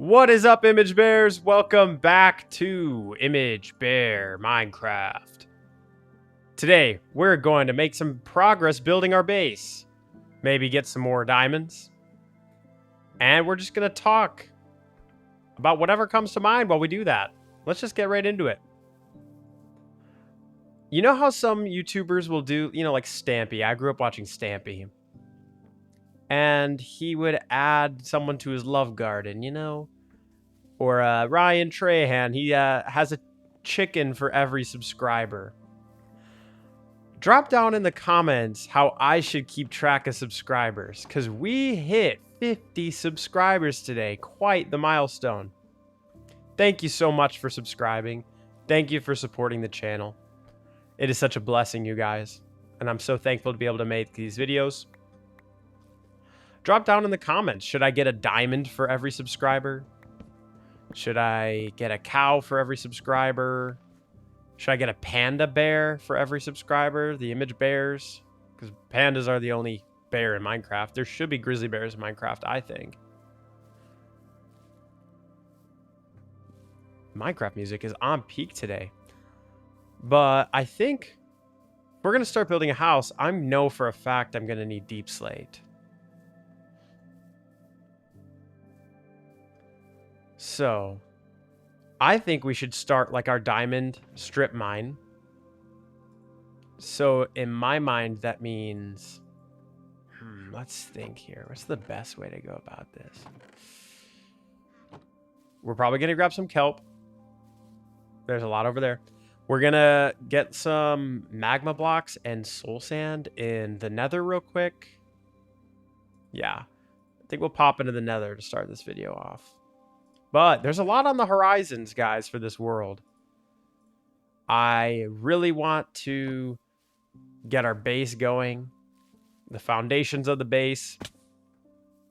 What is up, Image Bears? Welcome back to Image Bear Minecraft. Today, we're going to make some progress building our base. Maybe get some more diamonds. And we're just going to talk about whatever comes to mind while we do that. Let's just get right into it. You know how some YouTubers will do, like Stampy. I grew up watching Stampy. And he would add someone to his love garden, Or Ryan Trahan, he has a chicken for every subscriber. Drop down in the comments how I should keep track of subscribers, because we hit 50 subscribers today. Quite the milestone. Thank you so much for subscribing. Thank you for supporting the channel. It is such a blessing, you guys. And I'm so thankful to be able to make these videos. Drop down in the comments. Should I get a diamond for every subscriber? Should I get a cow for every subscriber? Should I get a panda bear for every subscriber? The image bears? Because pandas are the only bear in Minecraft. There should be grizzly bears in Minecraft, I think. Minecraft music is on peak today. But I think if we're going to start building a house, I know for a fact I'm going to need deep slate. So, I think we should start like our diamond strip mine. So, in my mind, that means... let's think here. What's the best way to go about this? We're probably going to grab some kelp. There's a lot over there. We're going to get some magma blocks and soul sand in the nether real quick. Yeah. I think we'll pop into the nether to start this video off. But there's a lot on the horizons, guys, for this world. I really want to get our base going. The foundations of the base.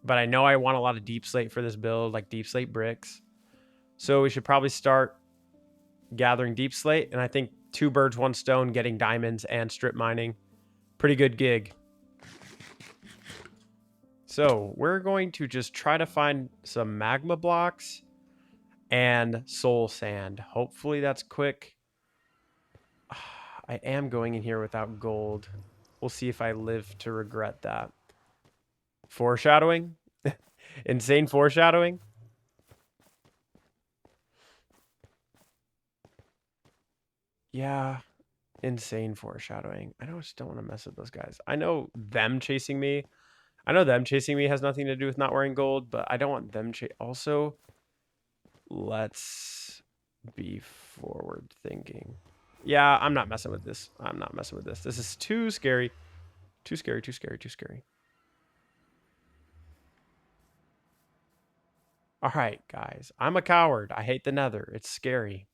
But I know I want a lot of deep slate for this build, like deep slate bricks. So we should probably start gathering deep slate. And I think 2 birds, 1 stone, getting diamonds and strip mining. Pretty good gig. So we're going to just try to find some magma blocks and soul sand. Hopefully that's quick. I am going in here without gold. We'll see if I live to regret that. Foreshadowing? Insane foreshadowing? Yeah, insane foreshadowing. I just don't want to mess with those guys. I know them chasing me. I know them chasing me has nothing to do with not wearing gold, but I don't want them also, let's be forward thinking. Yeah, I'm not messing with this. I'm not messing with this. This is too scary. Too scary, too scary, too scary. All right, guys. I'm a coward. I hate the nether. It's scary.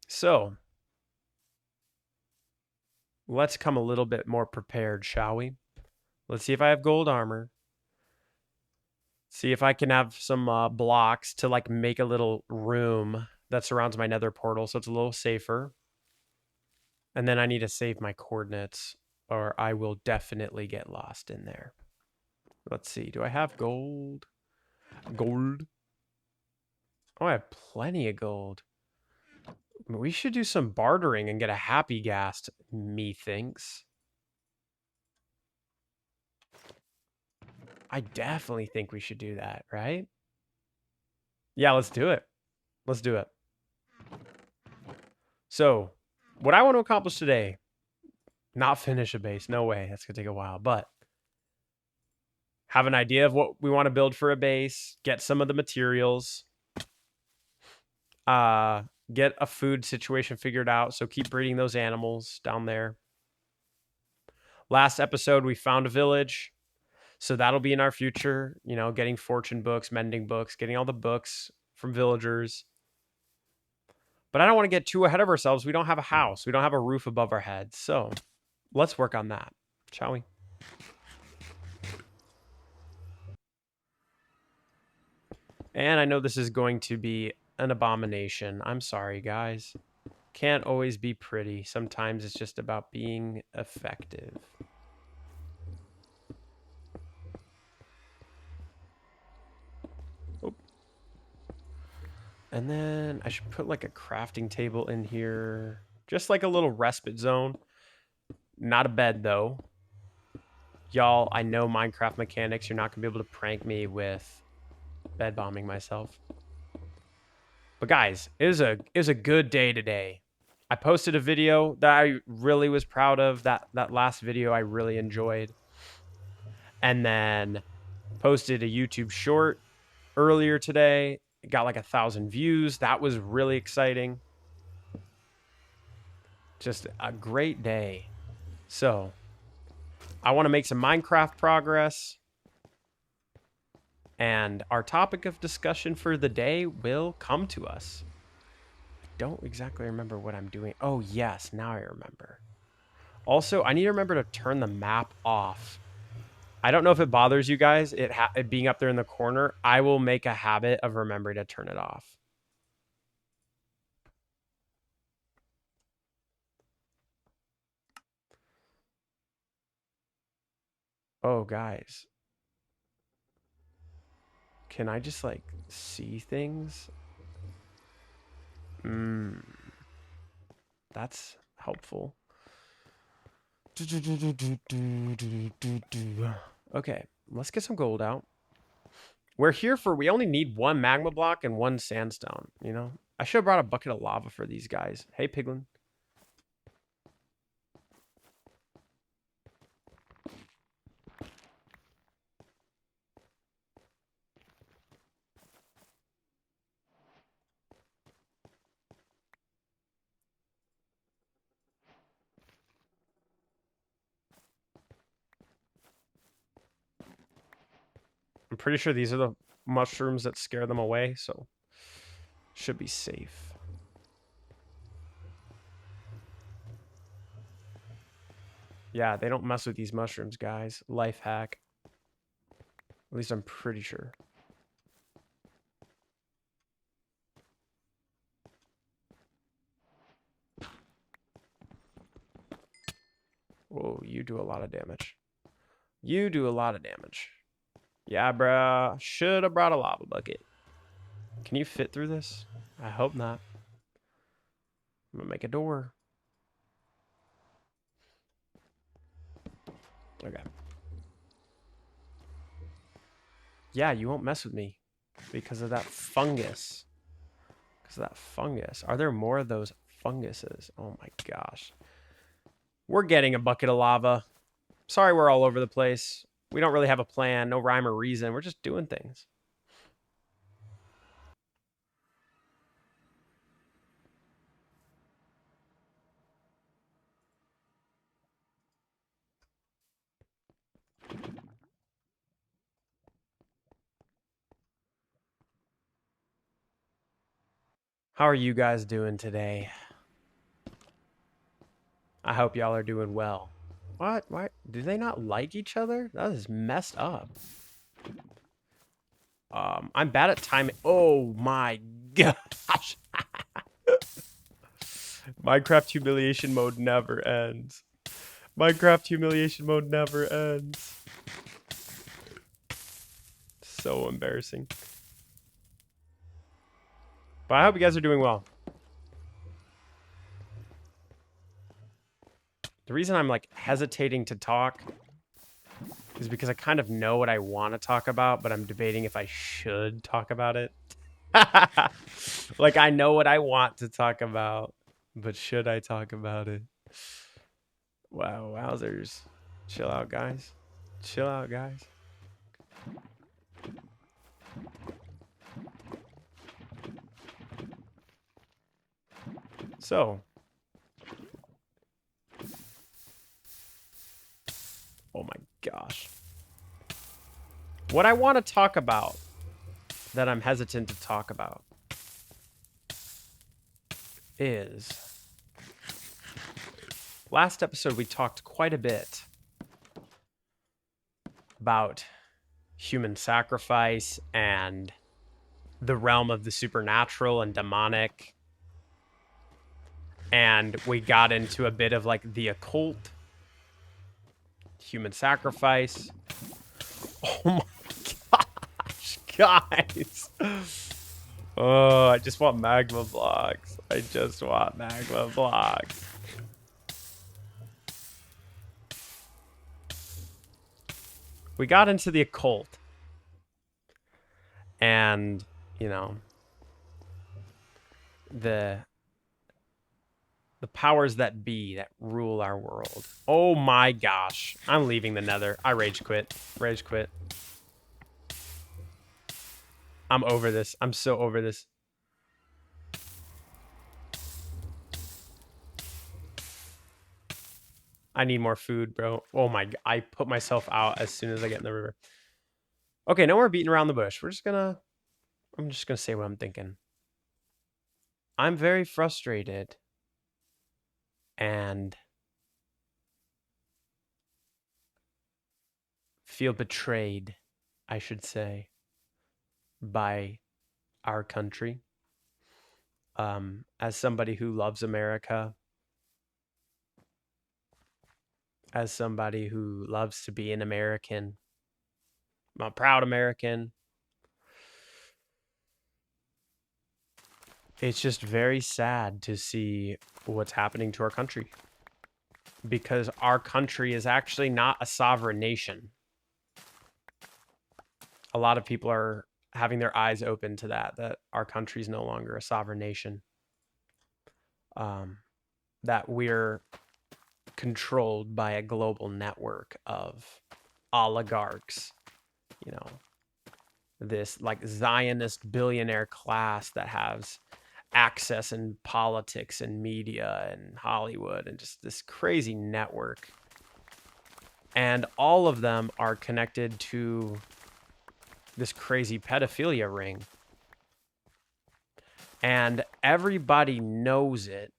So, let's come a little bit more prepared, shall we? Let's see if I have gold armor. See if I can have some blocks to like make a little room that surrounds my nether portal so it's a little safer. And then I need to save my coordinates or I will definitely get lost in there. Let's see. Do I have gold? Gold. Oh, I have plenty of gold. We should do some bartering and get a happy ghast, methinks. I definitely think we should do that, right? Yeah, let's do it. Let's do it. So, what I want to accomplish today, not finish a base. No way. That's going to take a while. But have an idea of what we want to build for a base. Get some of the materials. Get a food situation figured out. So keep breeding those animals down there. Last episode, we found a village. So that'll be in our future. Getting fortune books, mending books, getting all the books from villagers. But I don't want to get too ahead of ourselves. We don't have a house. We don't have a roof above our heads. So let's work on that, shall we? And I know this is going to be an abomination. I'm sorry, guys. Can't always be pretty. Sometimes it's just about being effective. And then I should put like a crafting table in here. Just like a little respite zone. Not a bed though. Y'all, I know Minecraft mechanics. You're not going to be able to prank me with bed bombing myself. But guys, it was a good day today. I posted a video that I really was proud of. That last video I really enjoyed. And then posted a YouTube short earlier today. It got like 1,000 views. That was really exciting. Just a great day. So, I want to make some Minecraft progress. And our topic of discussion for the day will come to us. I don't exactly remember what I'm doing. Oh, yes, now I remember. Also, I need to remember to turn the map off. I don't know if it bothers you guys, it being up there in the corner. I will make a habit of remembering to turn it off. Oh, guys. Can I just, like, see things? That's helpful. Okay, let's get some gold out. We're here for, we only need one magma block and one sandstone, you know? I should have brought a bucket of lava for these guys. Hey, Piglin. I'm pretty sure these are the mushrooms that scare them away, so should be safe. Yeah, they don't mess with these mushrooms, guys. Life hack. At least I'm pretty sure. Whoa, you do a lot of damage. You do a lot of damage. Yeah, bruh. Should have brought a lava bucket. Can you fit through this? I hope not. I'm gonna make a door. Okay. Yeah, you won't mess with me because of that fungus. Because of that fungus. Are there more of those funguses? Oh my gosh. We're getting a bucket of lava. Sorry we're all over the place. We don't really have a plan, no rhyme or reason. We're just doing things. How are you guys doing today? I hope y'all are doing well. What? Why? Do they not like each other? That is messed up. I'm bad at timing. Oh my gosh. Minecraft humiliation mode never ends. Minecraft humiliation mode never ends. So embarrassing. But I hope you guys are doing well. The reason I'm like hesitating to talk is because I kind of know what I want to talk about, but I'm debating if I should talk about it. Like I know what I want to talk about, but should I talk about it? Wow, wowzers. Chill out, guys. Chill out, guys. So, oh my gosh. What I want to talk about that I'm hesitant to talk about is last episode we talked quite a bit about human sacrifice and the realm of the supernatural and demonic. And we got into a bit of like the occult, human sacrifice. Oh my gosh, guys. Oh, I just want magma blocks. I just want magma blocks. We got into the occult. And, you know, the powers that be that rule our world. Oh my gosh. I'm leaving the nether. I rage quit. Rage quit. I'm over this. I'm so over this. I need more food, bro. Oh my, I put myself out as soon as I get in the river. Okay, no more beating around the bush. I'm just gonna say what I'm thinking. I'm very frustrated and feel betrayed, I should say, by our country. As somebody who loves America, as somebody who loves to be an American, I'm a proud American. It's just very sad to see what's happening to our country because our country is actually not a sovereign nation. A lot of people are having their eyes open to that our country is no longer a sovereign nation. That we're controlled by a global network of oligarchs, you know, this like Zionist billionaire class that has access in politics and media and Hollywood and just this crazy network. And all of them are connected to this crazy pedophilia ring. And everybody knows it.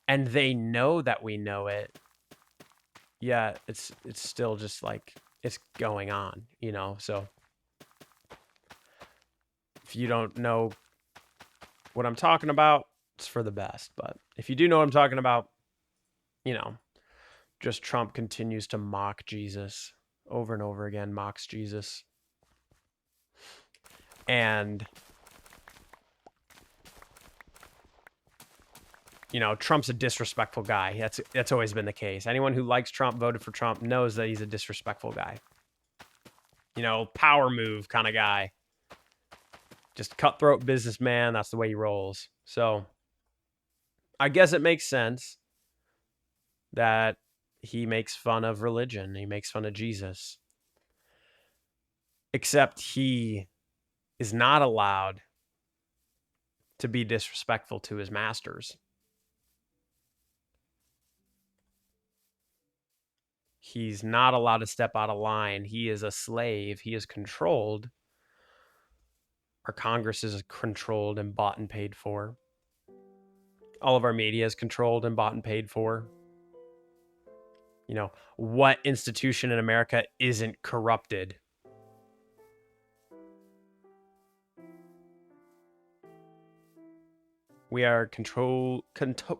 And they know that we know it. Yeah, it's still just like it's going on, you know. So if you don't know what I'm talking about, it's for the best. But if you do know what I'm talking about, you know, just Trump continues to mock Jesus over and over again, mocks Jesus. And, you know, Trump's a disrespectful guy. That's always been the case. Anyone who likes Trump, voted for Trump, knows that he's a disrespectful guy. You know, power move kind of guy. Just cutthroat businessman. That's the way he rolls. So I guess it makes sense that he makes fun of religion. He makes fun of Jesus. Except he is not allowed to be disrespectful to his masters. He's not allowed to step out of line. He is a slave. He is controlled. Our Congress is controlled and bought and paid for. All of our media is controlled and bought and paid for. You know, what institution in America isn't corrupted? We are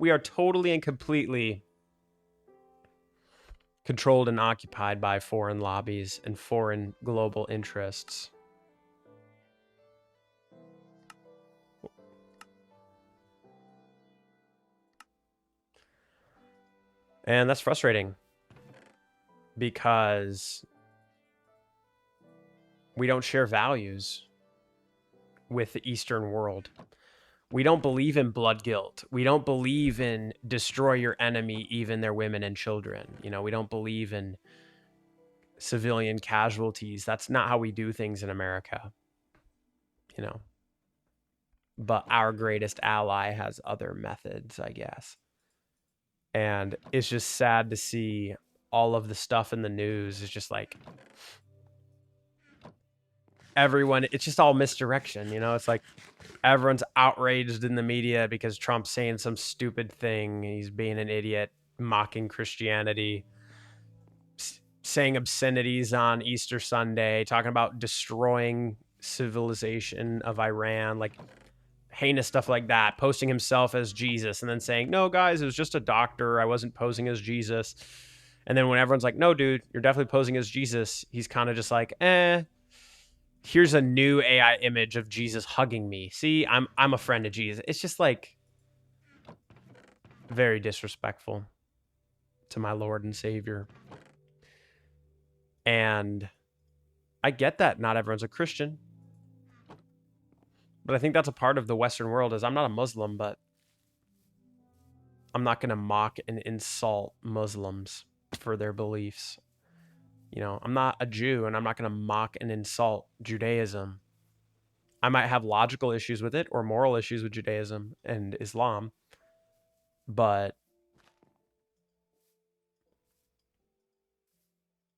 we are totally and completely controlled and occupied by foreign lobbies and foreign global interests. And that's frustrating because we don't share values with the Eastern world. We don't believe in blood guilt. We don't believe in destroy your enemy, even their women and children. You know, we don't believe in civilian casualties. That's not how we do things in America. You know, but our greatest ally has other methods, I guess. And it's just sad to see all of the stuff in the news is just like everyone, it's just all misdirection, you know? It's like everyone's outraged in the media because Trump's saying some stupid thing. He's being an idiot, mocking Christianity, saying obscenities on Easter Sunday, talking about destroying civilization of Iran, like heinous stuff like that, posting himself as Jesus and then saying, no, guys, it was just a doctor. I wasn't posing as Jesus. And then when everyone's like, no, dude, you're definitely posing as Jesus, he's kind of just like, here's a new AI image of Jesus hugging me. See, I'm a friend of Jesus. It's just like very disrespectful to my Lord and Savior. And I get that not everyone's a Christian. But I think that's a part of the Western world. Is I'm not a Muslim, but I'm not going to mock and insult Muslims for their beliefs. You know, I'm not a Jew, and I'm not going to mock and insult Judaism. I might have logical issues with it or moral issues with Judaism and Islam, but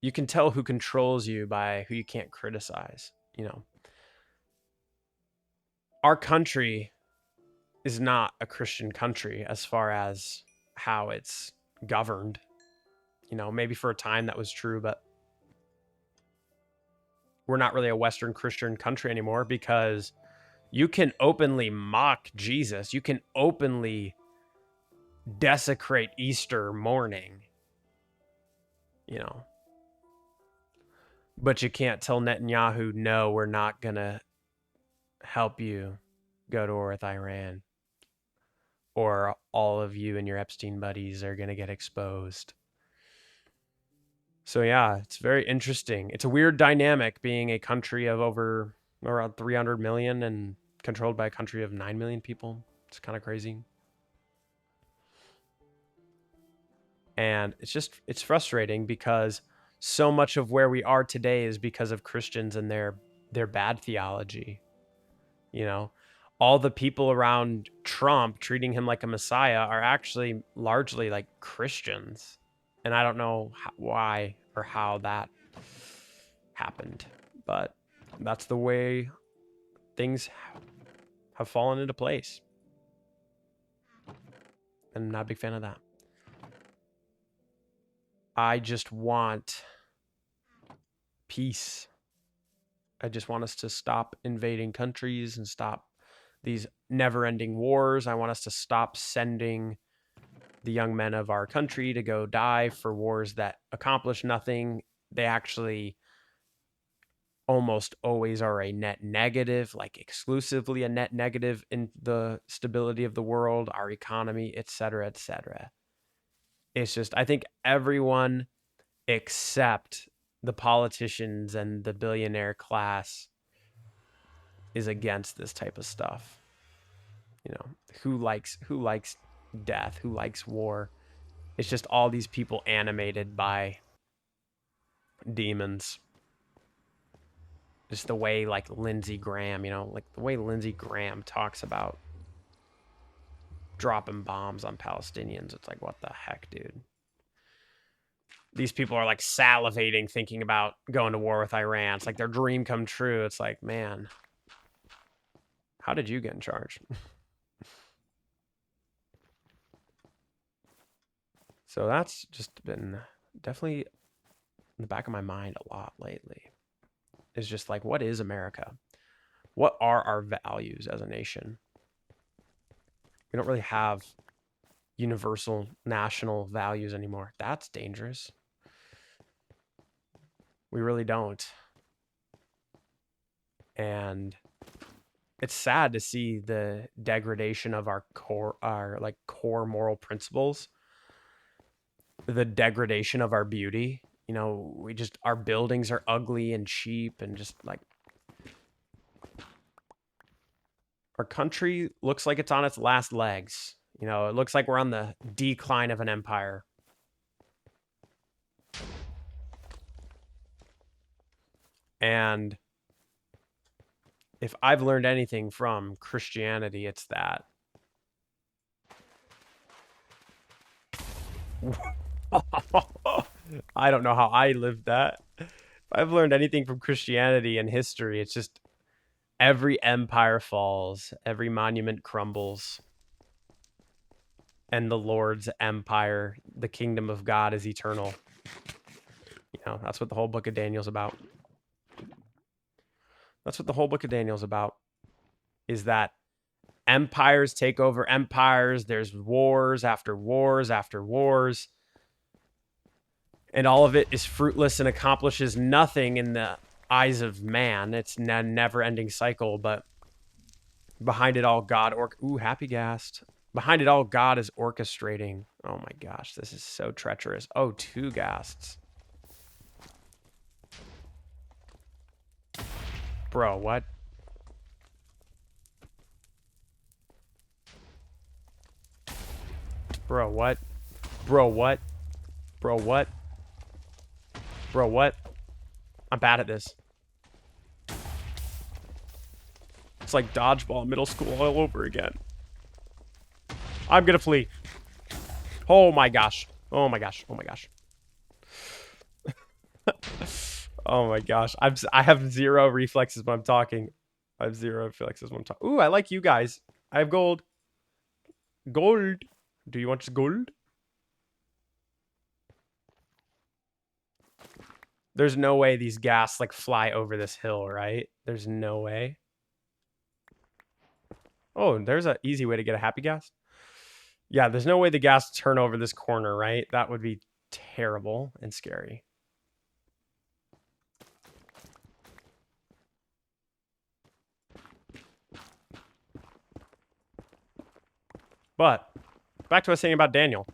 you can tell who controls you by who you can't criticize. You know, our country is not a Christian country as far as how it's governed. You know, maybe for a time that was true, but we're not really a Western Christian country anymore because you can openly mock Jesus. You can openly desecrate Easter morning, you know. But you can't tell Netanyahu, no, we're not going to help you go to war with Iran. Or all of you and your Epstein buddies are going to get exposed. So yeah, it's very interesting. It's a weird dynamic being a country of over around 300 million and controlled by a country of 9 million people. It's kind of crazy. And it's frustrating because so much of where we are today is because of Christians and their bad theology. You know, all the people around Trump treating him like a messiah are actually largely like Christians. And I don't know why or how that happened, but that's the way things have fallen into place. And I'm not a big fan of that. I just want peace. I just want us to stop invading countries and stop these never-ending wars. I want us to stop sending the young men of our country to go die for wars that accomplish nothing. They actually almost always are a net negative, like exclusively a net negative in the stability of the world, our economy, etc., etc. It's just, I think everyone except the politicians and the billionaire class is against this type of stuff. You know, who likes death, who likes war? It's just all these people animated by demons. Just the way like Lindsey Graham, you know, like the way Lindsey Graham talks about dropping bombs on Palestinians. It's like, what the heck, dude? These people are like salivating thinking about going to war with Iran. It's like their dream come true. It's like, man, how did you get in charge? So that's just been definitely in the back of my mind a lot lately. Is just like, what is America? What are our values as a nation? We don't really have universal national values anymore. That's dangerous. We really don't. And it's sad to see the degradation of our core moral principles, the degradation of our beauty. You know, our buildings are ugly and cheap and just like, our country looks like it's on its last legs. You know, it looks like we're on the decline of an empire. And if I've learned anything from Christianity, it's that. I don't know how I lived that. If I've learned anything from Christianity and history, it's just every empire falls, every monument crumbles, and the Lord's empire, the kingdom of God, is eternal. You know, that's what the whole book of Daniel's about. That's what the whole book of Daniel's about, is that empires take over empires. There's wars after wars after wars. And all of it is fruitless and accomplishes nothing in the eyes of man. It's a never-ending cycle, but behind it all, happy ghast. Behind it all, God is orchestrating. Oh my gosh, this is so treacherous. Oh, 2 ghasts. Bro, what? Bro, what? Bro, what? Bro, what? Bro, what? I'm bad at this. It's like dodgeball in middle school all over again. I'm gonna flee. Oh my gosh. Oh my gosh. Oh my gosh. Oh my gosh. I have 0 reflexes when I'm talking. I have 0 reflexes when I'm talking. Ooh, I like you guys. I have gold. Gold. Do you want gold? There's no way these ghasts like fly over this hill, right? There's no way. Oh, there's an easy way to get a happy ghast. Yeah, there's no way the ghasts turn over this corner, right? That would be terrible and scary. But back to what I was saying about Daniel.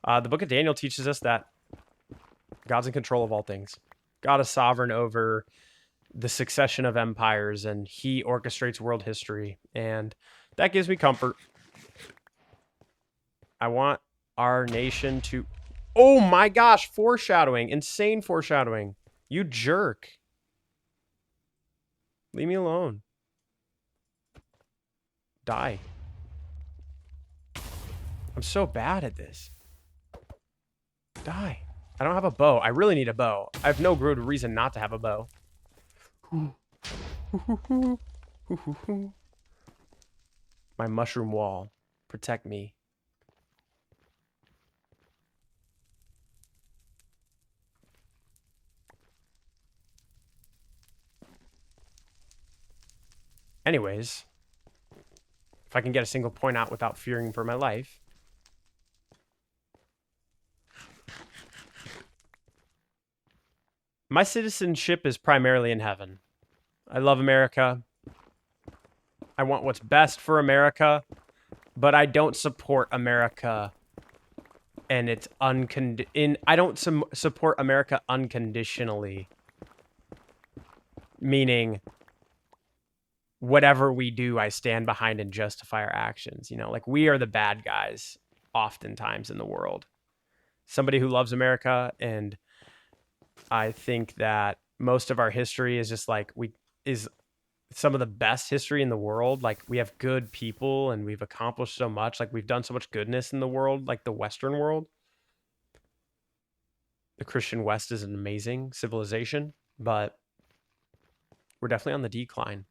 The book of Daniel teaches us that God's in control of all things. God is sovereign over the succession of empires, and he orchestrates world history. And that gives me comfort. I want our nation to... Oh my gosh, foreshadowing. Insane foreshadowing. You jerk. Leave me alone. Die. I'm so bad at this. Die. I don't have a bow. I really need a bow. I have no good reason not to have a bow. My mushroom wall. Protect me. Anyways, if I can get a single point out without fearing for my life. My citizenship is primarily in heaven. I love America. I want what's best for America, but I don't support America and it's I don't support America unconditionally. Meaning whatever we do, I stand behind and justify our actions. You know, like we are the bad guys oftentimes in the world. Somebody who loves America, and I think that most of our history is just like is some of the best history in the world. Like we have good people and we've accomplished so much. Like we've done so much goodness in the world, like the Western world. The Christian West is an amazing civilization, but we're definitely on the decline.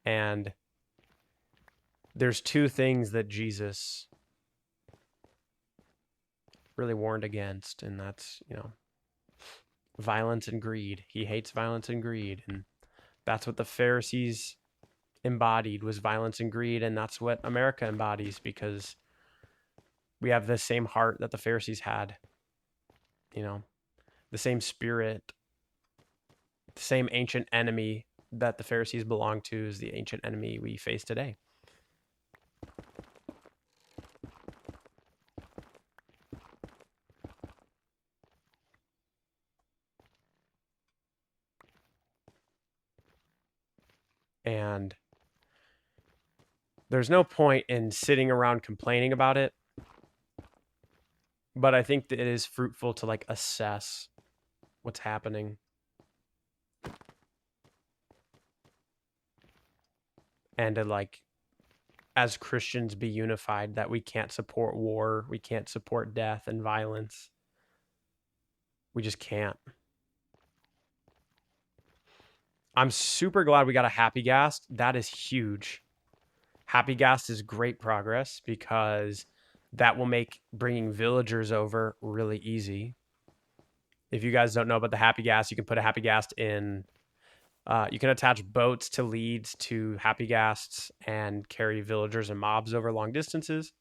And there's 2 things that Jesus really warned against, and that's, you know, violence and greed. He hates violence and greed, and that's what the Pharisees embodied, was violence and greed, and that's what America embodies, because we have the same heart that the Pharisees had, you know, the same spirit, the same ancient enemy that the Pharisees belonged to is the ancient enemy we face today. And there's no point in sitting around complaining about it, but I think that it is fruitful to like assess what's happening. And to like, as Christians, be unified that we can't support war, we can't support death and violence. We just can't. I'm super glad we got a happy ghast. That is huge. Happy ghast is great progress because that will make bringing villagers over really easy. If you guys don't know about the happy ghast, you can put a happy ghast in. You can attach boats to leads to happy ghasts and carry villagers and mobs over long distances.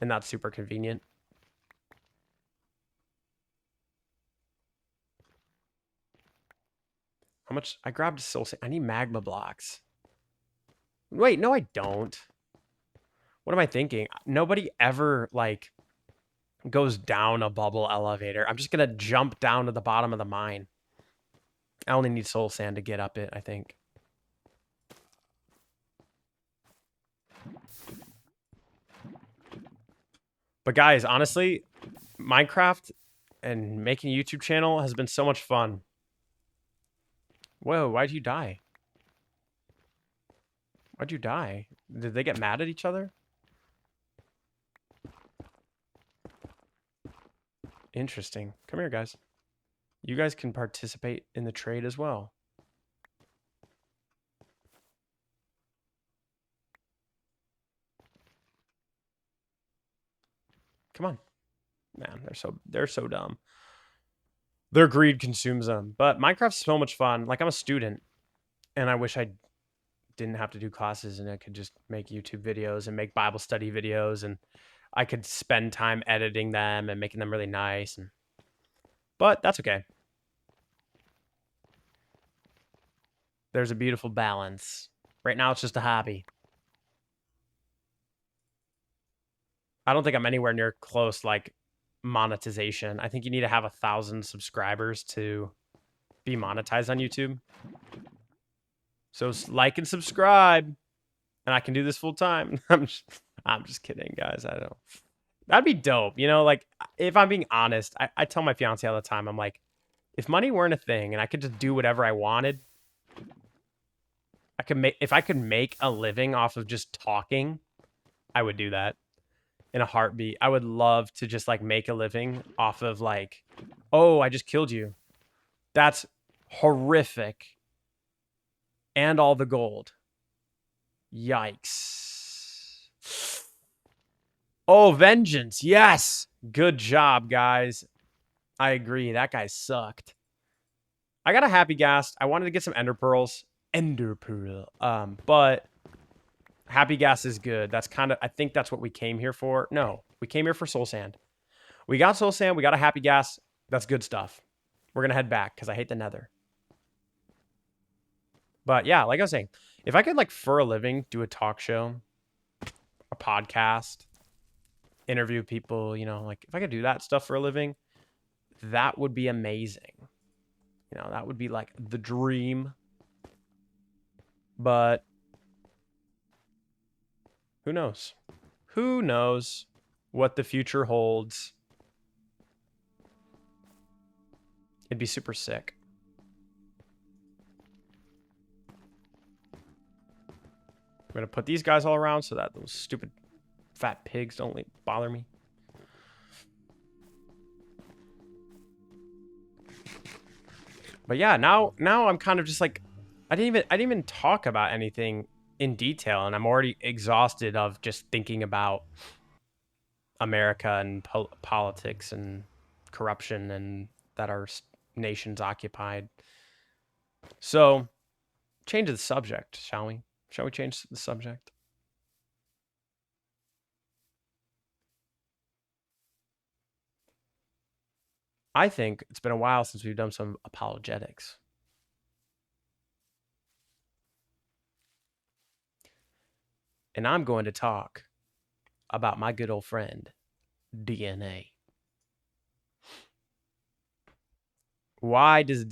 And that's super convenient. How much? I grabbed soul sand. I need magma blocks. Wait, no, I don't. What am I thinking? Nobody ever, like, goes down a bubble elevator. I'm just going to jump down to the bottom of the mine. I only need soul sand to get up it, I think. But guys, honestly, Minecraft and making a YouTube channel has been so much fun. Whoa, why'd you die? Why'd you die? Did they get mad at each other? Interesting. Come here, guys. You guys can participate in the trade as well. Come on. Man, they're so dumb. Their greed consumes them. But Minecraft's so much fun. Like, I'm a student, and I wish I didn't have to do classes and I could just make YouTube videos and make Bible study videos, and I could spend time editing them and making them really nice. But that's okay. There's a beautiful balance. Right now, it's just a hobby. I don't think I'm anywhere near close, like, monetization. I think you need to have 1,000 subscribers to be monetized on YouTube. So like and subscribe, and I can do this full time. I'm just kidding, guys. I don't. That'd be dope. You know, like, if I'm being honest, I tell my fiance all the time, I'm like, if money weren't a thing and I could just do whatever I wanted, if I could make a living off of just talking, I would do that in a heartbeat. I would love to just, like, make a living off of, like, oh, I just killed you. That's horrific. And all the gold. Yikes. Oh, vengeance. Yes. Good job, guys. I agree. That guy sucked. I got a happy ghast. I wanted to get some ender pearls. Ender pearl. But happy ghast is good. That's kind of, I think that's what we came here for. No, we came here for soul sand. We got soul sand. We got a happy ghast. That's good stuff. We're going to head back because I hate the nether. But yeah, like I was saying, if I could, like, for a living, do a talk show, a podcast, interview people, you know, like, if I could do that stuff for a living, that would be amazing. You know, that would be like the dream. But who knows? Who knows what the future holds? It'd be super sick. I'm going to put these guys all around so that those stupid fat pigs don't bother me. But yeah, now I'm kind of just like, I didn't even talk about anything in detail, and I'm already exhausted of just thinking about America and politics and corruption and that our nation's occupied. So, change the subject, shall we? Shall we change the subject? I think it's been a while since we've done some apologetics. And I'm going to talk about my good old friend, DNA. Why is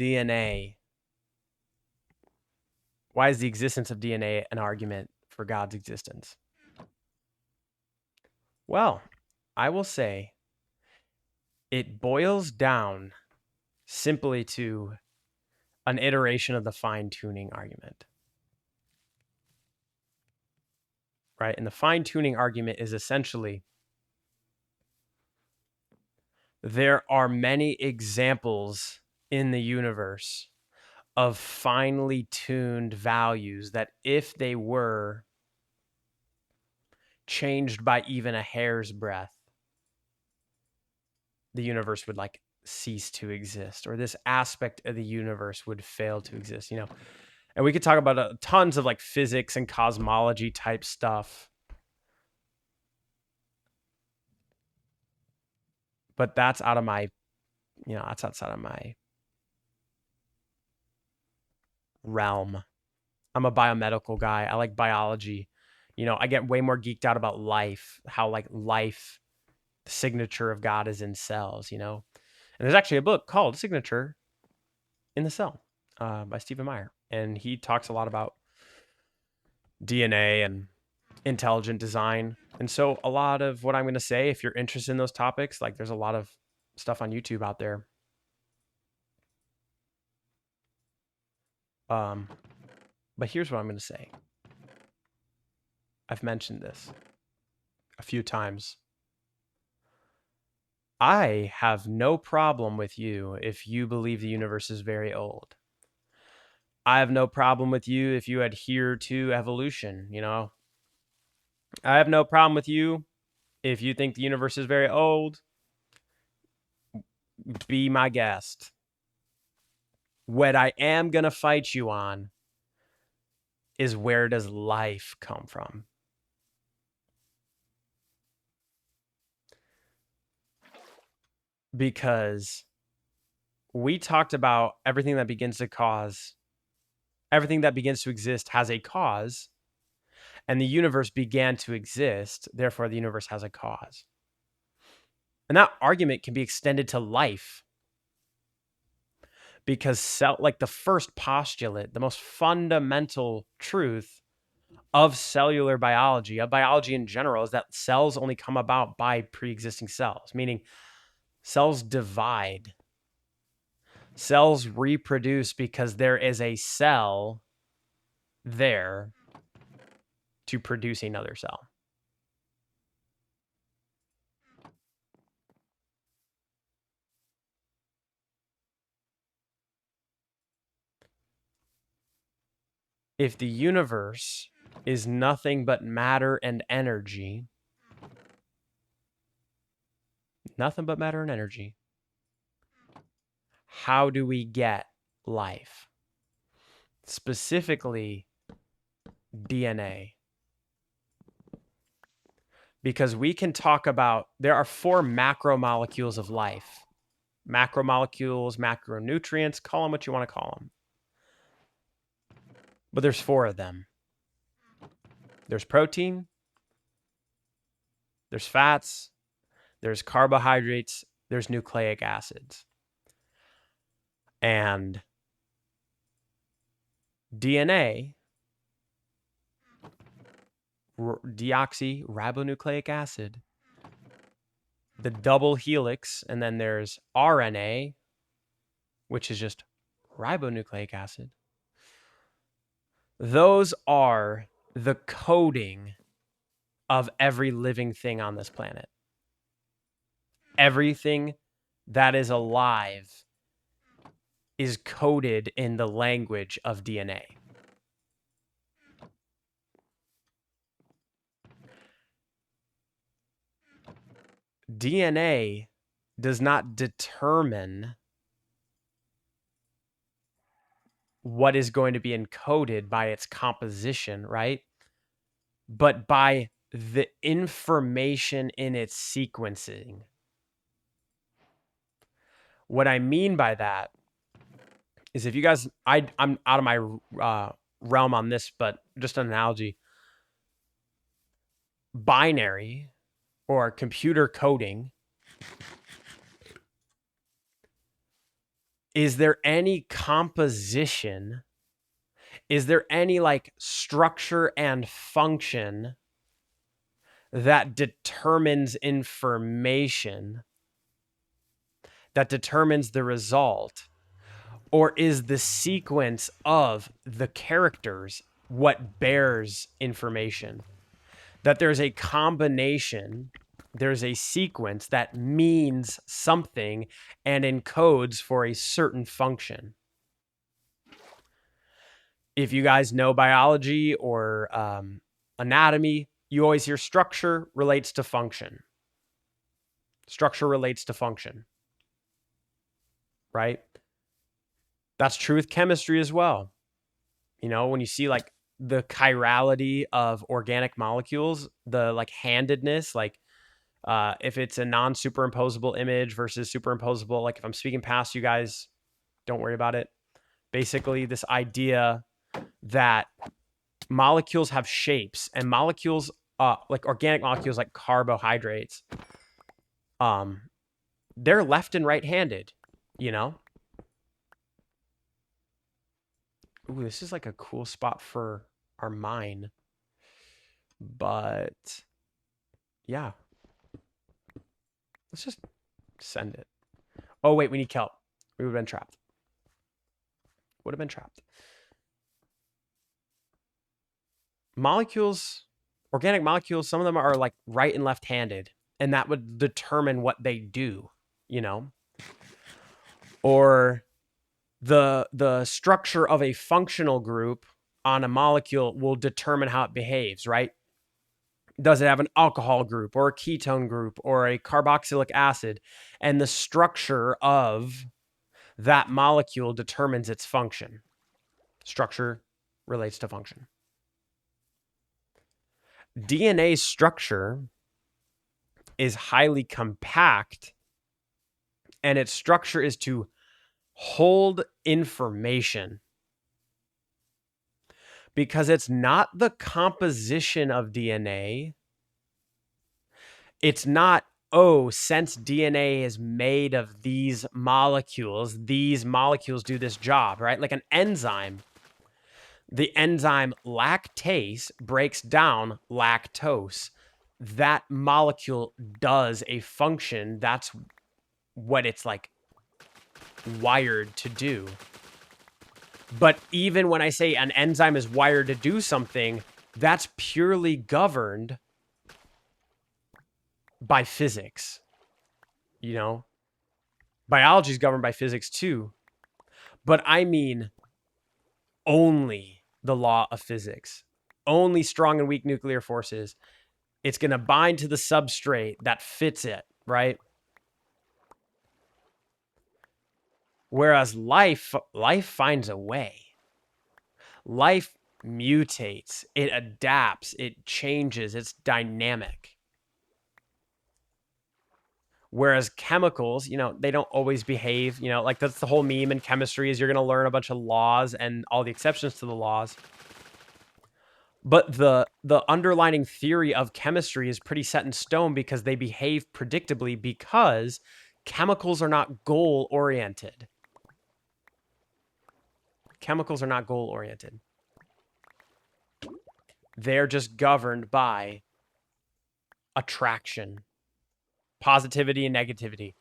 the existence of DNA an argument for God's existence? Well, I will say it boils down simply to an iteration of the fine-tuning argument. Right? And the fine-tuning argument is essentially, there are many examples in the universe of finely tuned values that, if they were changed by even a hair's breadth, the universe would, like, cease to exist, or this aspect of the universe would fail to exist, you know. And we could talk about tons of, like, physics and cosmology type stuff. But that's out of my, that's outside of my realm. I'm a biomedical guy. I like biology. I get way more geeked out about life, how like life, the signature of God is in cells. And there's actually a book called Signature in the Cell by Stephen Meyer. And he talks a lot about DNA and intelligent design. And so a lot of what I'm going to say, if you're interested in those topics, like there's a lot of stuff on YouTube out there. But here's what I'm going to say. I've mentioned this a few times. I have no problem with you if you believe the universe is very old. I have no problem with you if you adhere to evolution. I have no problem with you if you think the universe is very old. Be my guest. What I am going to fight you on is, where does life come from? Because we talked about everything that begins to exist has a cause, and the universe began to exist, therefore the universe has a cause. And that argument can be extended to life, because like the first postulate, the most fundamental truth of cellular biology, of biology in general, is that cells only come about by pre-existing cells, meaning cells divide. Cells reproduce because there is a cell there to produce another cell. If the universe is nothing but matter and energy, nothing but matter and energy, how do we get life? Specifically, DNA. Because we can talk about, there are 4 macromolecules of life. Macromolecules, macronutrients, call them what you want to call them. But there's 4 of them. There's protein, there's fats, there's carbohydrates, there's nucleic acids. And DNA, deoxyribonucleic acid, the double helix, and then there's RNA, which is just ribonucleic acid. Those are the coding of every living thing on this planet. Everything that is alive is coded in the language of DNA. DNA does not determine what is going to be encoded by its composition, right? But by the information in its sequencing. What I mean by that is, if you guys, I'm out of my realm on this, but just an analogy. Binary or computer coding, is there any composition? Is there any like structure and function that determines information, that determines the result? Or is the sequence of the characters what bears information? That there's a combination, there's a sequence that means something and encodes for a certain function. If you guys know biology or anatomy, you always hear structure relates to function. Structure relates to function, right? That's true with chemistry as well. When you see like the chirality of organic molecules, the like handedness, like if it's a non-superimposable image versus superimposable, like if I'm speaking past you guys, don't worry about it. Basically, this idea that molecules have shapes, and molecules, like organic molecules like carbohydrates, they're left and right-handed, you know? Ooh, this is like a cool spot for our mine. But yeah, let's just send it. Oh, wait, we need kelp. We would have been trapped. Would have been trapped. Molecules, organic molecules, some of them are like right and left-handed, and that would determine what they do, you know? Or the structure of a functional group on a molecule will determine how it behaves, right? Does it have an alcohol group or a ketone group or a carboxylic acid? And the structure of that molecule determines its function. Structure relates to function. DNA structure is highly compact, and its structure is to hold information, because it's not the composition of DNA. It's not, oh, since DNA is made of these molecules do this job, right? Like an enzyme. The enzyme lactase breaks down lactose. That molecule does a function. That's what it's like wired to do. But even when I say an enzyme is wired to do something, that's purely governed by physics. You know, biology is governed by physics too. But I mean only the law of physics, only strong and weak nuclear forces. It's going to bind to the substrate that fits it, right? Whereas life finds a way. Life mutates, it adapts, it changes, it's dynamic. Whereas chemicals, you know, they don't always behave, you know, like that's the whole meme in chemistry is you're going to learn a bunch of laws and all the exceptions to the laws. But the underlining theory of chemistry is pretty set in stone because they behave predictably, because chemicals are not goal-oriented. Chemicals are not goal-oriented. They're just governed by attraction, positivity and negativity.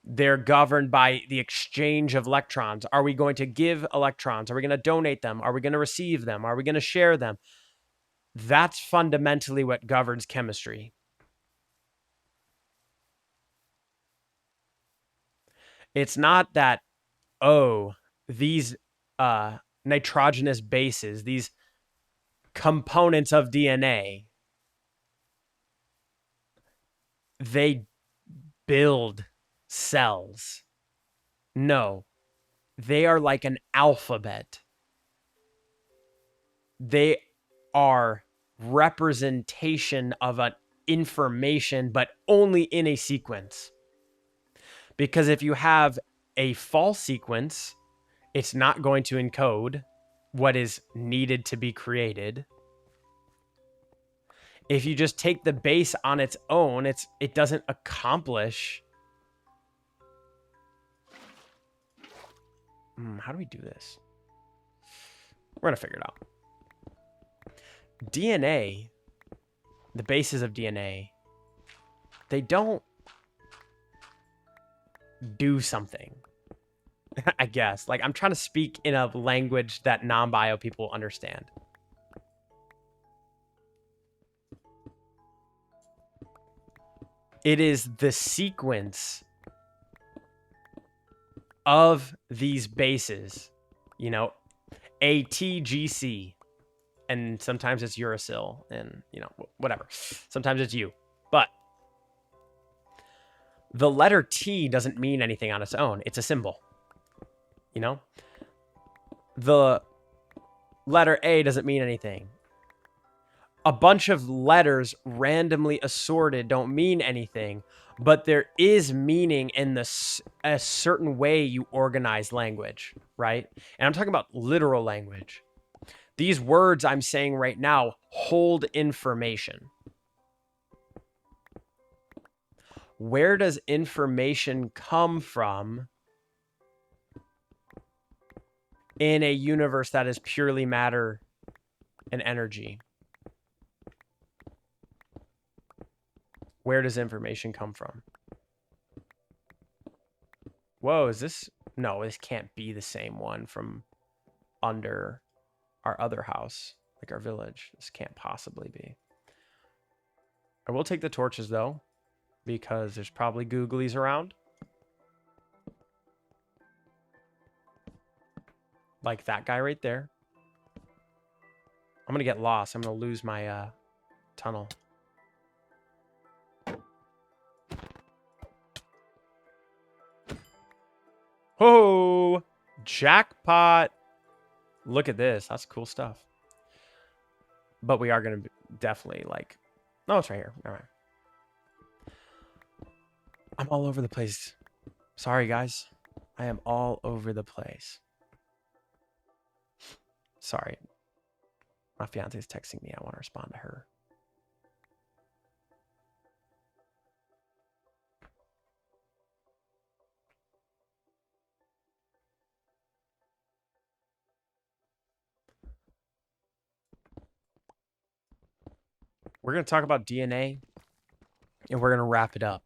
They're governed by the exchange of electrons. Are we going to give electrons? Are we going to donate them? Are we going to receive them? Are we going to share them? That's fundamentally what governs chemistry. It's not that, oh, these nitrogenous bases, these components of DNA, they build cells. No, they are like an alphabet. They are representation of an information, but only in a sequence. Because if you have a false sequence, it's not going to encode what is needed to be created. If you just take the base on its own, it doesn't accomplish. How do we do this? We're going to figure it out. DNA, the bases of DNA, they don't do something. I guess. Like, I'm trying to speak in a language that non-bio people understand. It is the sequence of these bases, you know, ATGC, and sometimes it's uracil, and, you know, whatever. Sometimes it's U. But the letter T doesn't mean anything on its own. It's a symbol. You know? The letter A doesn't mean anything. A bunch of letters randomly assorted don't mean anything, But there is meaning in a certain way you organize language, right? And I'm talking about literal language. These words I'm saying right now hold information. Where does information come from in a universe that is purely matter and energy? Where does information come from? Whoa, is this? No, this can't be the same one from under our other house, like our village. This can't possibly be. I will take the torches, though, because there's probably googlies around. Like that guy right there. I'm going to get lost. I'm going to lose my tunnel. Oh, jackpot. Look at this. That's cool stuff. But we are going to definitely like... No, it's right here. All right. I'm all over the place. Sorry, guys. I am all over the place. Sorry. My fiance is texting me. I want to respond to her. We're going to talk about DNA, and we're going to wrap it up.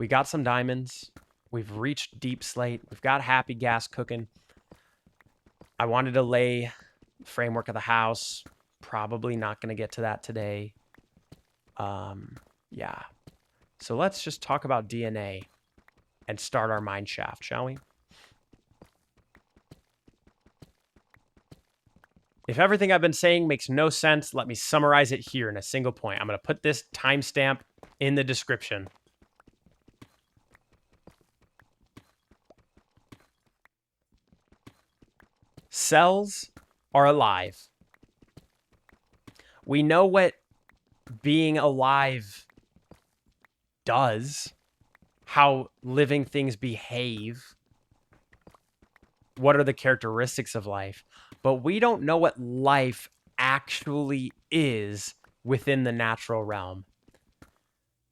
We got some diamonds. We've reached deep slate. We've got happy gas cooking. I wanted to lay the framework of the house. Probably not going to get to that today. Yeah. So let's just talk about DNA and start our mine shaft, shall we? If everything I've been saying makes no sense, let me summarize it here in a single point. I'm going to put this timestamp in the description. Cells are alive. We know what being alive does, how living things behave, what are the characteristics of life, but we don't know what life actually is within the natural realm.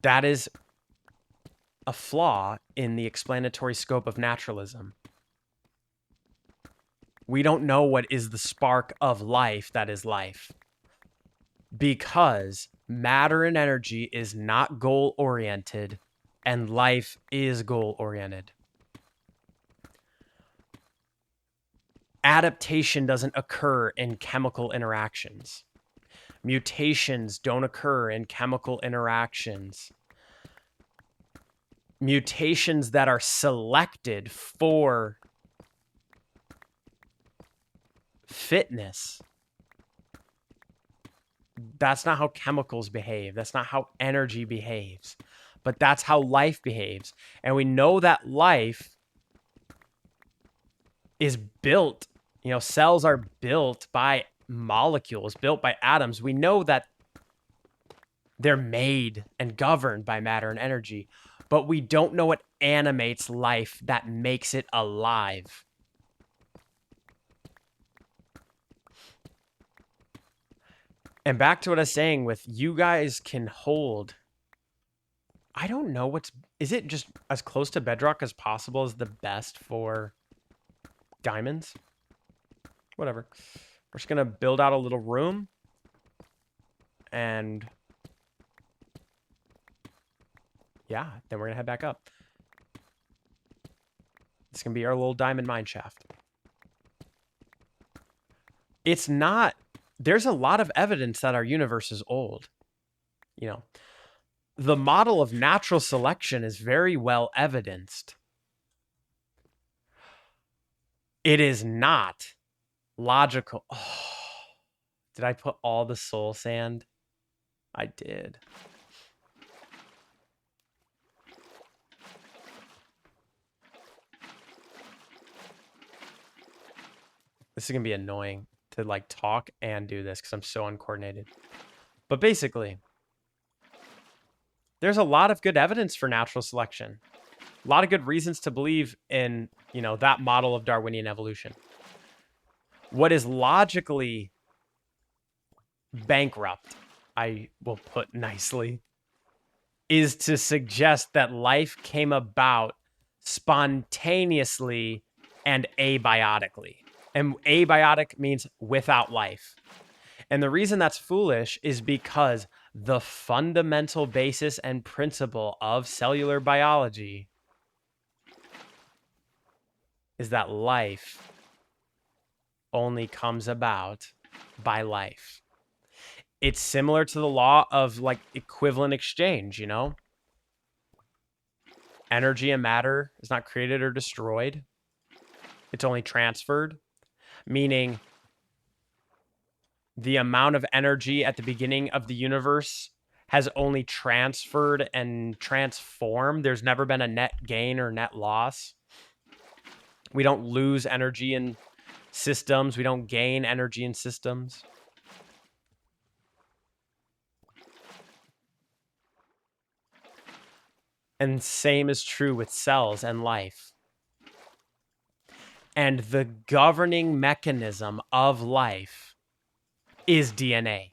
That is a flaw in the explanatory scope of naturalism. We don't know what is the spark of life that is life, because matter and energy is not goal-oriented and life is goal-oriented. Adaptation doesn't occur in chemical interactions. Mutations don't occur in chemical interactions. Mutations that are selected for fitness. That's not how chemicals behave. That's not how energy behaves. But that's how life behaves. And we know that life is built, cells are built by molecules, built by atoms. We know that they're made and governed by matter and energy, but we don't know what animates life that makes it alive. And back to what I was saying with you guys can hold, I don't know is it just as close to bedrock as possible is the best for diamonds? Whatever. We're just going to build out a little room. And yeah, then we're going to head back up. It's going to be our little diamond mine shaft. It's not... There's a lot of evidence that our universe is old. The model of natural selection is very well evidenced. It is not logical. Oh, did I put all the soul sand? I did. This is going to be annoying to talk and do this because I'm so uncoordinated. But basically, there's a lot of good evidence for natural selection. A lot of good reasons to believe in, that model of Darwinian evolution. What is logically bankrupt, I will put nicely, is to suggest that life came about spontaneously and abiotically. And abiotic means without life. And the reason that's foolish is because the fundamental basis and principle of cellular biology is that life only comes about by life. It's similar to the law of like equivalent exchange, Energy and matter is not created or destroyed. It's only transferred, meaning the amount of energy at the beginning of the universe has only transferred and transformed. There's never been a net gain or net loss. We don't lose energy in systems. We don't gain energy in systems. And same is true with cells and life. And the governing mechanism of life is DNA.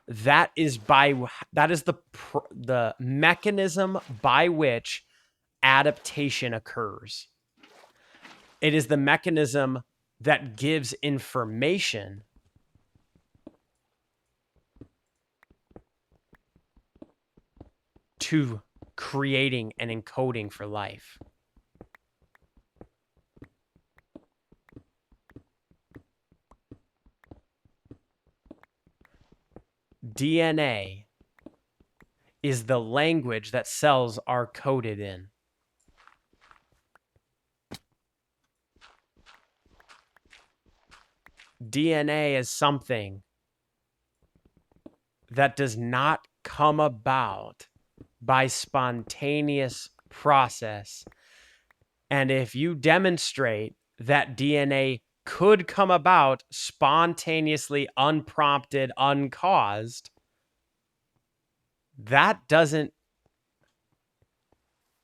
That is the mechanism by which adaptation occurs. It is the mechanism that gives information to creating and encoding for life. DNA is the language that cells are coded in. DNA is something that does not come about by spontaneous process. And if you demonstrate that DNA could come about spontaneously, unprompted, uncaused, that doesn't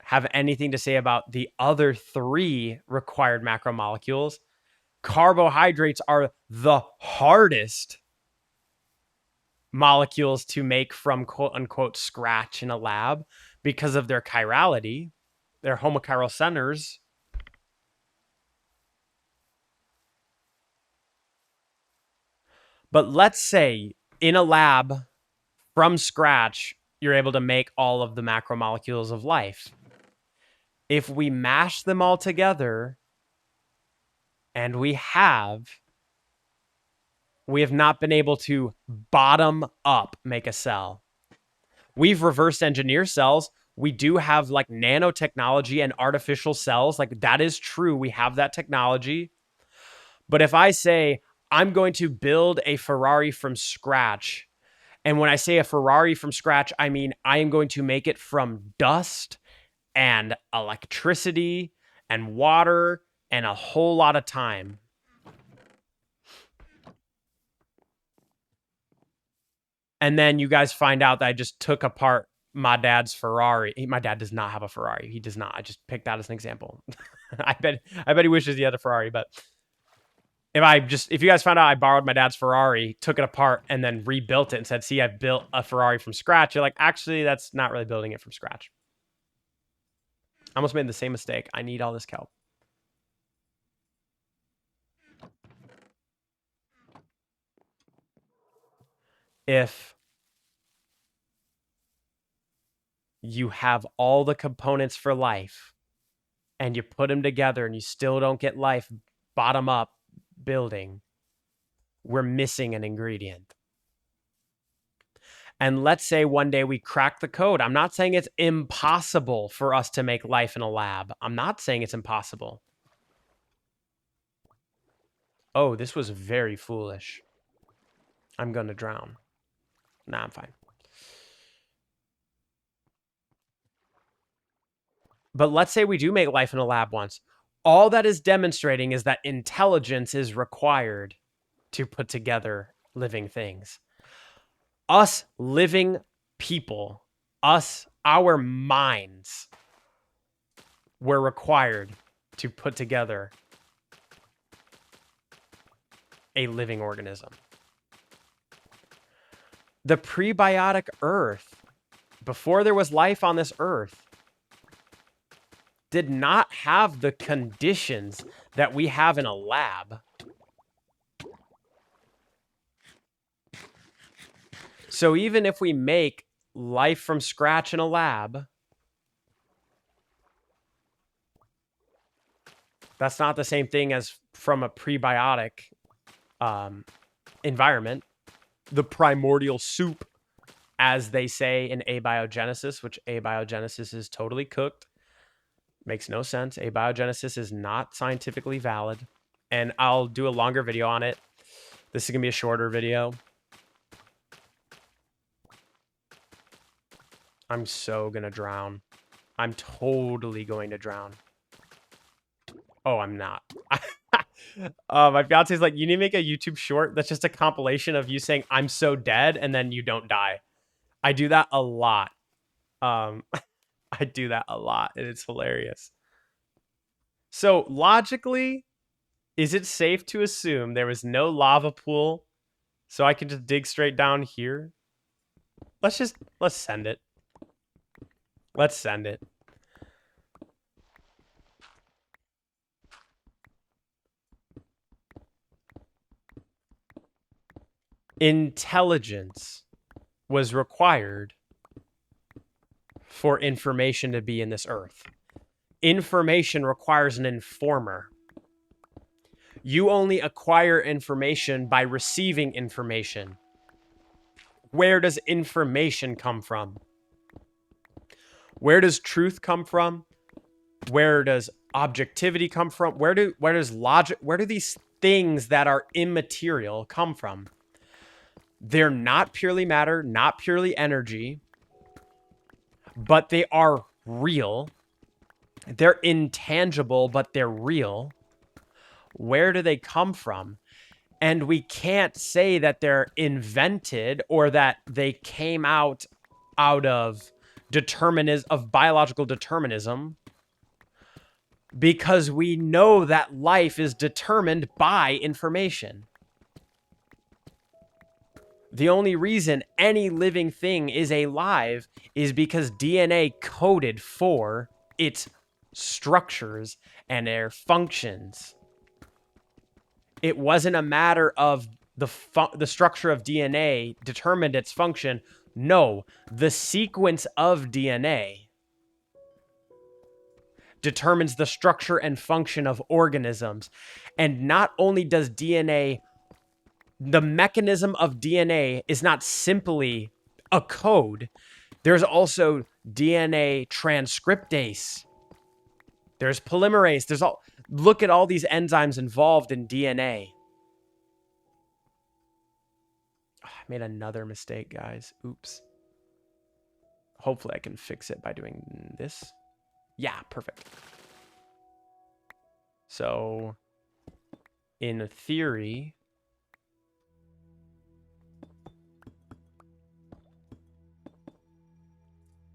have anything to say about the other three required macromolecules. Carbohydrates are the hardest molecules to make from quote unquote scratch in a lab because of their chirality, their homochiral centers. But let's say in a lab from scratch, you're able to make all of the macromolecules of life. If we mash them all together, and we have not been able to bottom up make a cell. We've reverse engineered cells. We do have like nanotechnology and artificial cells. Like that is true. We have that technology. But if I say I'm going to build a Ferrari from scratch, and when I say a Ferrari from scratch, I mean I am going to make it from dust and electricity and water and a whole lot of time. And then you guys find out that I just took apart my dad's Ferrari. My dad does not have a Ferrari. He does not. I just picked that as an example. I bet he wishes he had a Ferrari, but if you guys found out I borrowed my dad's Ferrari, took it apart, and then rebuilt it and said, see, I've built a Ferrari from scratch, you're like, actually, that's not really building it from scratch. I almost made the same mistake. I need all this kelp. If you have all the components for life and you put them together and you still don't get life bottom up building, we're missing an ingredient. And let's say one day we crack the code. I'm not saying it's impossible for us to make life in a lab. I'm not saying it's impossible. Oh, this was very foolish. I'm going to drown. Nah, I'm fine. But let's say we do make life in a lab once. All that is demonstrating is that intelligence is required to put together living things. Us living people our minds were required to put together a living organism. The prebiotic earth, before there was life on this earth, did not have the conditions that we have in a lab. So even if we make life from scratch in a lab, that's not the same thing as from a prebiotic environment. The primordial soup, as they say in abiogenesis, which abiogenesis is totally cooked. Makes no sense. Abiogenesis is not scientifically valid. And I'll do a longer video on it. This is going to be a shorter video. I'm so going to drown. I'm totally going to drown. Oh, I'm not. My fiance's like, you need to make a YouTube short that's just a compilation of you saying, I'm so dead, and then you don't die. I do that a lot. I do that a lot, and it's hilarious. So logically, is it safe to assume there was no lava pool so I can just dig straight down here? Let's send it. Let's send it. Intelligence was required for information to be in this earth. Information requires an informer. You only acquire information by receiving information. Where does information come from? Where does truth come from? Where does objectivity come from? Where does logic, where do these things that are immaterial come from? They're not purely matter, not purely energy, but they are real. They're intangible, but they're real. Where do they come from? And we can't say that they're invented or that they came out of biological determinism, because we know that life is determined by information. The only reason any living thing is alive is because DNA coded for its structures and their functions. It wasn't a matter of the structure of DNA determined its function. No, the sequence of DNA determines the structure and function of organisms. And not only does DNA, the mechanism of DNA is not simply a code. There's also DNA transcriptase. There's polymerase. Look at all these enzymes involved in DNA. I made another mistake, guys. Oops. Hopefully I can fix it by doing this. Yeah, perfect. So, in theory,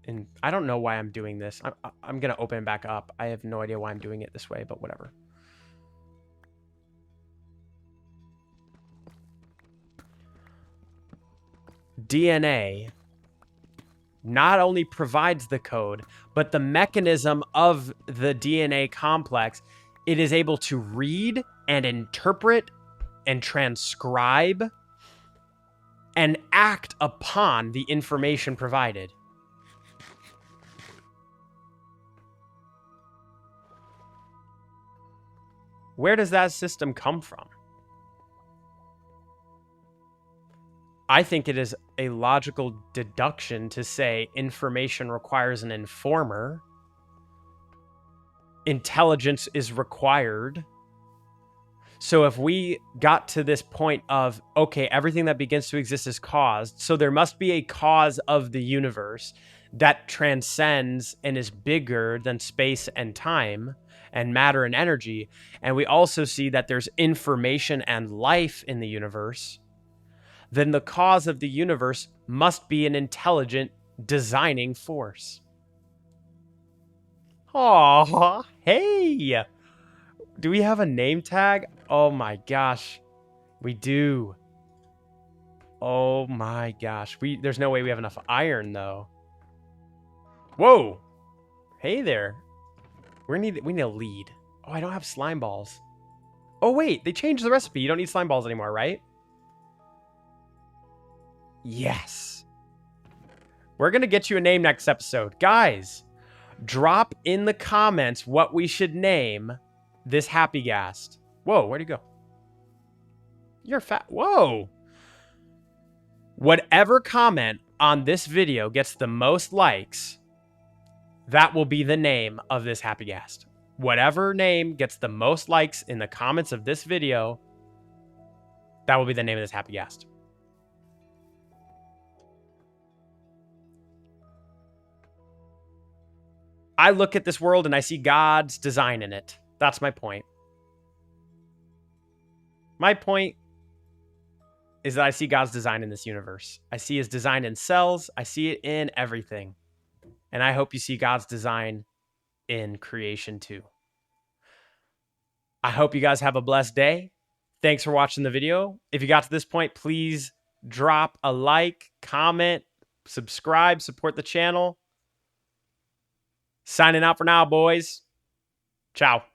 and I don't know why I'm doing this. I'm going to open it back up. I have no idea why I'm doing it this way, but whatever. DNA not only provides the code, but the mechanism of the DNA complex, it is able to read and interpret and transcribe and act upon the information provided. Where does that system come from? I think it is a logical deduction to say information requires an informer. Intelligence is required. So if we got to this point of, okay, everything that begins to exist is caused, so there must be a cause of the universe that transcends and is bigger than space and time and matter and energy. And we also see that there's information and life in the universe. Then the cause of the universe must be an intelligent designing force. Aw, hey! Do we have a name tag? Oh my gosh. We do. Oh my gosh. There's no way we have enough iron though. Whoa! Hey there. We need a lead. Oh, I don't have slime balls. Oh wait, they changed the recipe. You don't need slime balls anymore, right? Yes. We're gonna get you a name next episode. Guys, drop in the comments what we should name this happy ghast. Whoa, where'd he go? You're fat. Whoa. Whatever comment on this video gets the most likes, that will be the name of this happy ghast. Whatever name gets the most likes in the comments of this video, that will be the name of this happy ghast. I look at this world and I see God's design in it. That's my point. My point is that I see God's design in this universe. I see his design in cells. I see it in everything. And I hope you see God's design in creation too. I hope you guys have a blessed day. Thanks for watching the video. If you got to this point, please drop a like, comment, subscribe, support the channel. Signing out for now, boys. Ciao.